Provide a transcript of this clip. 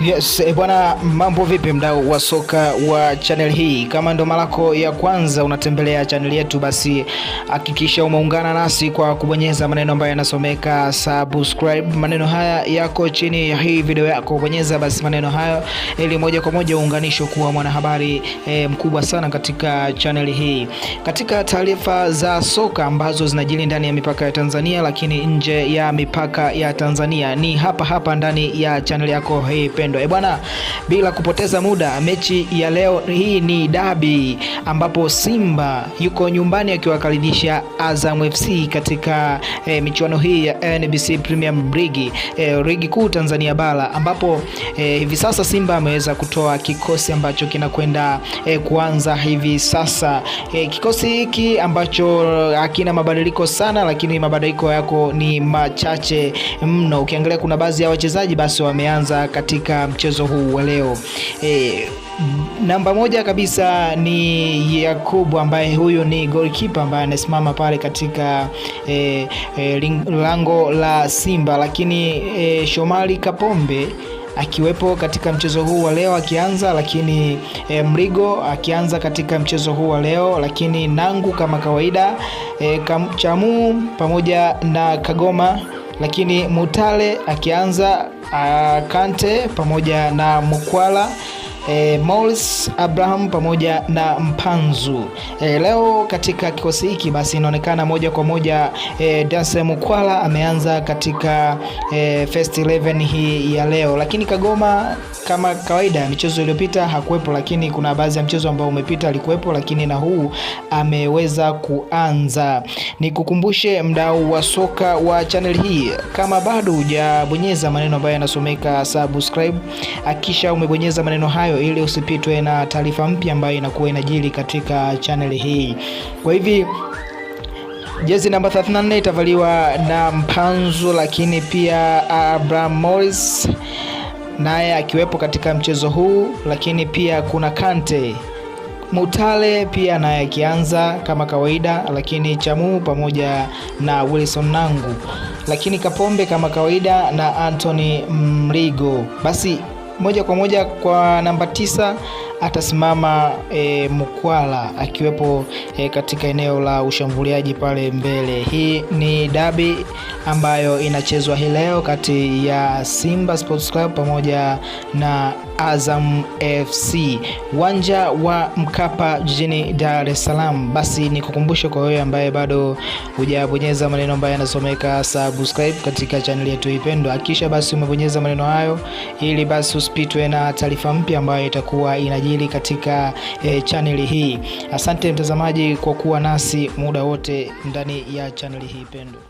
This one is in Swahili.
Yes, bwana, mambo vipi mdau wa soka wa channel hii? Kama ndo malako ya kwanza unatembelea channel yetu, basi hakikisha umeungana nasi kwa kubonyeza maneno ambayo yanasomeka subscribe. Maneno haya yako chini ya hii video yako, bonyeza basi maneno hayo ili moja kwa moja uunganishwe kuwa mwanahabari mkubwa sana katika channel hii. Katika taarifa za soka ambazo zinajili ndani ya mipaka ya Tanzania lakini nje ya mipaka ya Tanzania, ni hapa ndani ya channel yako hii pendwa. Bwana, bila kupoteza muda, mechi ya leo hii ni dabi ambapo Simba yuko nyumbani akiwakaribisha Azam FC katika michuano hii ya NBC Premium League, ligi kuu Tanzania bara, ambapo hivi sasa Simba ameweza kutoa kikosi ambacho kinakwenda kuanza hivi sasa. Kikosi hiki ambacho hakina mabadiliko sana, lakini mabadiliko yako ni machache mno. Ukiangalia kuna baadhi ya wachezaji basi wameanza katika mchezo huu wa leo. Namba moja kabisa ni Yakubu, ambaye huyu ni goalkeeper ambaye anasimama pale katika lango la Simba, lakini Shomari Kapombe akiwepo katika mchezo huu wa leo akianza, lakini Mrigo akianza katika mchezo huu wa leo, lakini Nangu kama kawaida, Chamu pamoja na Kagoma, lakini Mutale akianza, Kante pamoja na Mukwala, Morris Abraham pamoja na Mpanzu. Leo katika kikosi hiki basi inaonekana moja kwa moja Danse Mukwala ameanza katika first 11 hii ya leo, lakini Kagoma kama kawaida michezo iliyopita hakuwepo, lakini kuna baadhi ya mchezo ambao umepita alikuwepo, lakini na huu ameweza kuanza. Nikukumbushe mdau wa soka wa channel hii, kama bado hujabonyeza maneno ambayo yanasomeka subscribe, hakisha umebonyeza maneno hayo ili usipitwe na taarifa mpya ambayo inakuwa inajili katika channel hii. Kwa hivi jezi namba 34 itavaliwa na Mpanzu, lakini pia Abraham Morris naye akiwepo katika mchezo huu, lakini pia kuna Kante, Mutale pia naye akianza kama kawaida, lakini Chamu pamoja na Wilson Nangu, lakini Kapombe kama kawaida na Anthony Mrigo. Basi moja kwa moja kwa namba 9 atasimama Mukwala akiwepo katika eneo la ushambuliaji pale mbele. Hii ni dabi ambayo inachezwa hii leo kati ya Simba Sports Club pamoja na Azam FC, uwanja wa Mkapa jijini Dar es Salaam. Basi nikukumbushe kwa wewe ambaye bado hujabonyeza maneno ambayo yanasomeka subscribe katika channel yetu ipendwa, hakisha basi umebonyeza maneno hayo ili basi usipitwe na taarifa mpya ambayo itakuwa inajili katika channel hii. Asante mtazamaji kwa kuwa nasi muda wote ndani ya channel hii pendwa.